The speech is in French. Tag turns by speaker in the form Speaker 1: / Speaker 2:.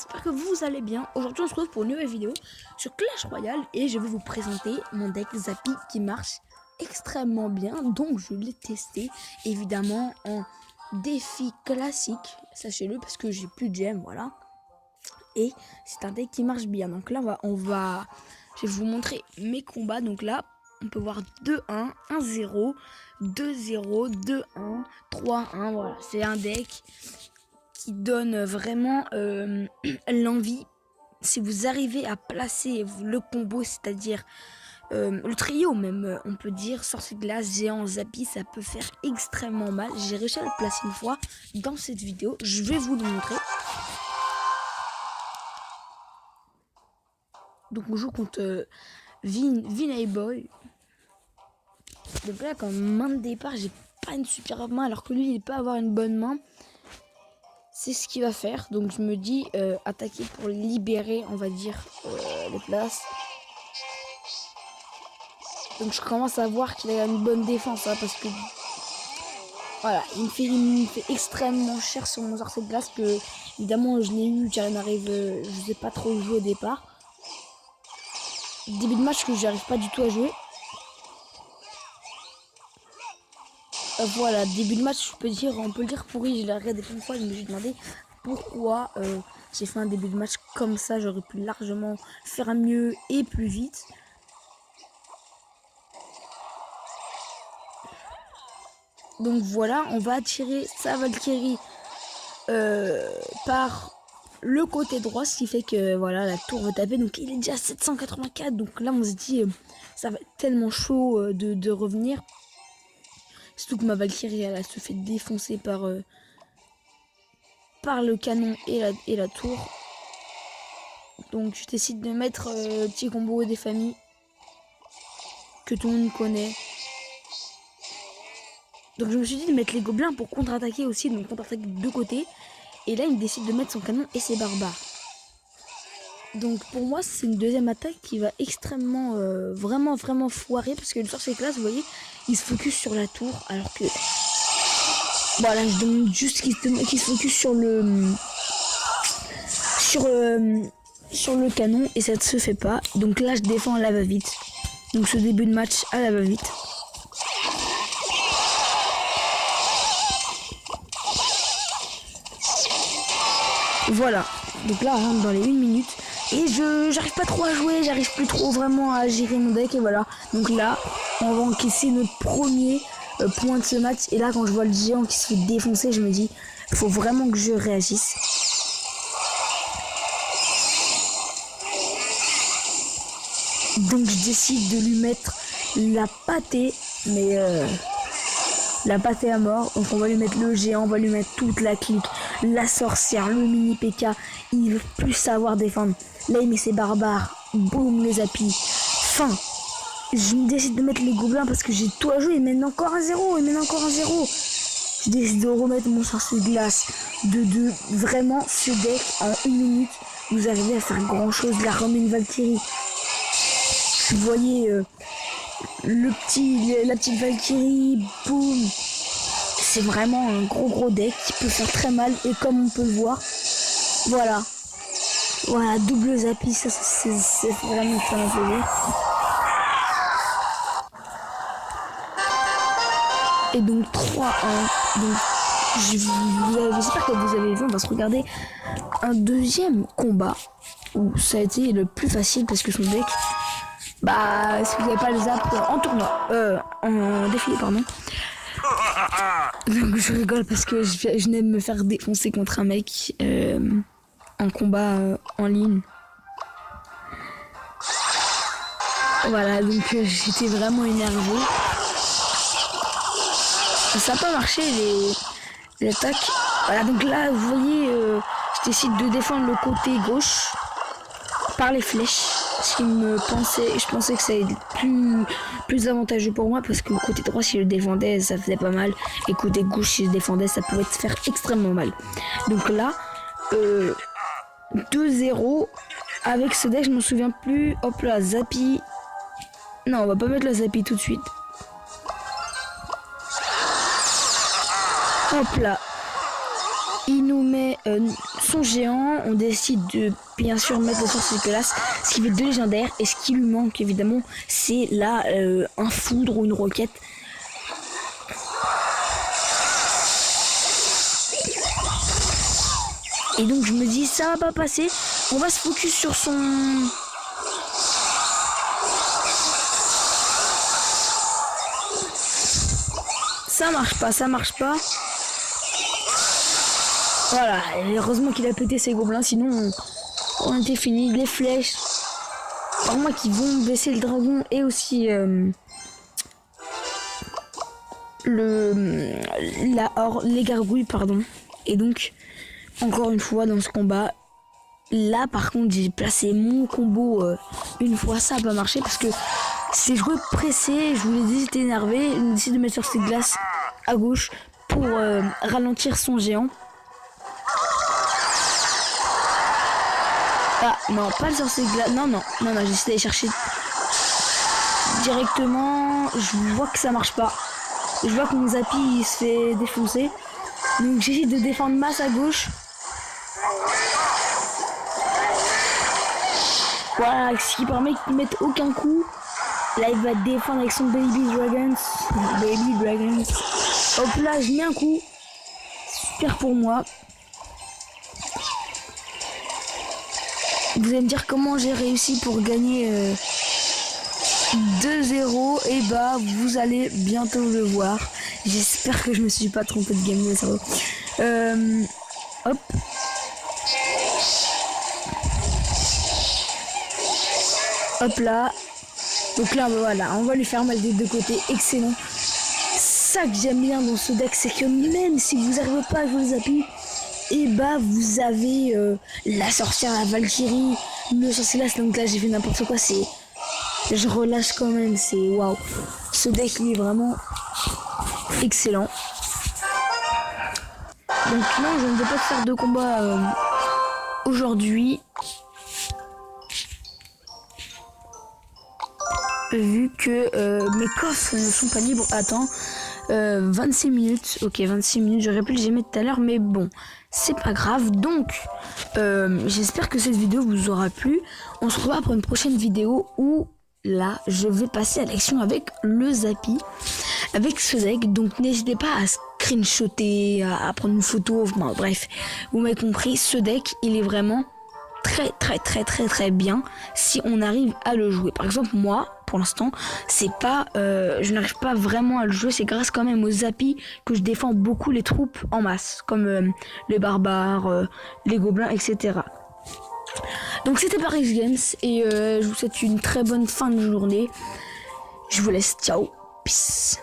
Speaker 1: j'espère que vous allez bien. Aujourd'hui on se retrouve pour une nouvelle vidéo sur Clash Royale et je vais vous présenter mon deck Zappy qui marche extrêmement bien. Donc je l'ai testé évidemment en défi classique, sachez-le, parce que j'ai plus de gemmes, voilà. Et c'est un deck qui marche bien. Donc là je vais vous montrer mes combats. Donc là on peut voir 2-1, 1-0, 2-0, 2-1, 3-1, voilà. C'est un deck qui donne vraiment l'envie. Si vous arrivez à placer le combo, c'est-à-dire le trio même, on peut dire, sorcier de glace, géant, Zappy, ça peut faire extrêmement mal. J'ai réussi à le placer une fois dans cette vidéo, je vais vous le montrer. Donc on joue contre Vinay Boy. Donc là, comme main de départ, j'ai pas une super main, alors que lui, il peut avoir une bonne main. C'est ce qu'il va faire. Donc je me dis attaquer pour libérer, on va dire, les places. Donc je commence à voir qu'il a une bonne défense, hein, parce que voilà, il me fait extrêmement cher sur mon sorcier de glace, que évidemment je l'ai eu car il m'arrive, je sais pas trop jouer au départ. Début de match que j'arrive pas du tout à jouer. Voilà, début de match, on peut le dire pourri. Je l'ai regardé plein de fois, je me suis demandé pourquoi j'ai fait un début de match comme ça. J'aurais pu largement faire mieux et plus vite. Donc voilà, on va attirer sa Valkyrie par le côté droit, ce qui fait que voilà, la tour va taper. Donc il est déjà à 784. Donc là, on se dit, ça va être tellement chaud de revenir. Surtout que ma Valkyrie, elle se fait défoncer par le canon et la tour. Donc je décide de mettre petit combo des familles que tout le monde connaît. Donc je me suis dit de mettre les gobelins pour contre-attaquer aussi, donc contre-attaquer de deux côtés. Et là il décide de mettre son canon et ses barbares. Donc pour moi c'est une deuxième attaque qui va extrêmement vraiment foirer, parce que le sorcier classe, vous voyez, il se focus sur la tour, alors que voilà, je demande juste qu'il se focus sur le canon, et ça ne se fait pas. Donc là je défends à la va-vite. Donc ce début de match à la va-vite. Voilà, donc là on rentre dans les 1 minute et j'arrive pas trop à jouer, j'arrive plus trop vraiment à gérer mon deck, et voilà. Donc là on va encaisser notre premier point de ce match, et là quand je vois le géant qui se fait défoncer, je me dis faut vraiment que je réagisse. Donc je décide de lui mettre la pâtée, mais la pâtée à mort. Donc on va lui mettre le géant, on va lui mettre toute la clique, la sorcière, le mini PK. Il veut plus savoir défendre. Là il met ses barbares, boum, les Zappy. Fin. Je me décide de mettre les gobelins parce que j'ai tout à jouer. Il mène encore un 0, Je décide de remettre mon sorcier de glace. De vraiment, ce deck en 1 minute, vous arrivez à faire grand chose. La remet une Valkyrie. Vous voyez la petite Valkyrie, boum. C'est vraiment un gros deck qui peut faire très mal, et comme on peut le voir, voilà, double Zappy, ça c'est vraiment très plaisir. Et donc 3-1. Donc j'espère que vous avez vu. On va se regarder un deuxième combat où ça a été le plus facile, parce que son deck, bah si vous n'avez pas le zap en tournoi, en défilé pardon. Donc je rigole parce que je venais de me faire défoncer contre un mec en combat en ligne. Voilà, donc j'étais vraiment énervé. Ça n'a pas marché les attaques. Voilà, donc là vous voyez, je décide de défendre le côté gauche par les flèches. Je pensais que ça allait être plus avantageux pour moi, parce que côté droit si je défendais ça faisait pas mal, et côté gauche si je défendais ça pouvait faire extrêmement mal. Donc là 2-0 avec ce deck, je m'en souviens plus. Hop là, Zappy. Non, on va pas mettre la Zappy tout de suite. Hop là, il nous met son géant, on décide de bien sûr mettre le sorcier de glace, ce qui fait 2 légendaires, et ce qui lui manque évidemment, c'est là un foudre ou une roquette. Et donc je me dis ça va pas passer, on va se focus sur son... Ça marche pas. Voilà, et heureusement qu'il a pété ses gobelins, sinon on était fini. Les flèches, par moi qui vont baisser le dragon et aussi les gargouilles, pardon. Et donc, encore une fois dans ce combat, là par contre j'ai placé mon combo une fois, ça a pas marché parce que c'est joué pressé, je voulais décider énervé, je décide de mettre sur ses glaces à gauche pour ralentir son géant. Ah non, pas le sorcier de glace. Non, j'essaie d'aller chercher directement. Je vois que ça marche pas. Je vois que mon Zappy il se fait défoncer. Donc j'essaie de défendre masse à gauche. Voilà, ce qui permet qu'il mette aucun coup. Là il va défendre avec son Baby Dragons. Hop là, je mets un coup. Super pour moi. Vous allez me dire comment j'ai réussi pour gagner 2-0. Et bah vous allez bientôt le voir. J'espère que je me suis pas trompé de game, ça va. Hop. Hop là. Donc là voilà, on va lui faire mal des deux côtés. Excellent. Ça que j'aime bien dans ce deck, c'est que même si vous n'arrivez pas à jouer les appuis, et bah vous avez la sorcière, la Valkyrie, le sorcier là, donc là j'ai fait n'importe quoi, c'est... Je relâche quand même, c'est waouh. Ce deck il est vraiment excellent. Donc non, je ne vais pas faire de combat aujourd'hui. Vu que mes coffres ne sont pas libres. Attends, 26 minutes. Ok, 26 minutes, j'aurais pu les aimer tout à l'heure, mais bon, c'est pas grave. Donc, j'espère que cette vidéo vous aura plu. On se revoit pour une prochaine vidéo où, là, je vais passer à l'action avec le Zappy, avec ce deck. Donc, n'hésitez pas à screenshotter, à prendre une photo. Enfin, bref, vous m'avez compris, ce deck, il est vraiment très bien si on arrive à le jouer. Par exemple, moi, pour l'instant, c'est pas, je n'arrive pas vraiment à le jouer. C'est grâce quand même aux Zappy que je défends beaucoup les troupes en masse, comme les barbares, les gobelins, etc. Donc c'était Paris Games et je vous souhaite une très bonne fin de journée. Je vous laisse, ciao, peace.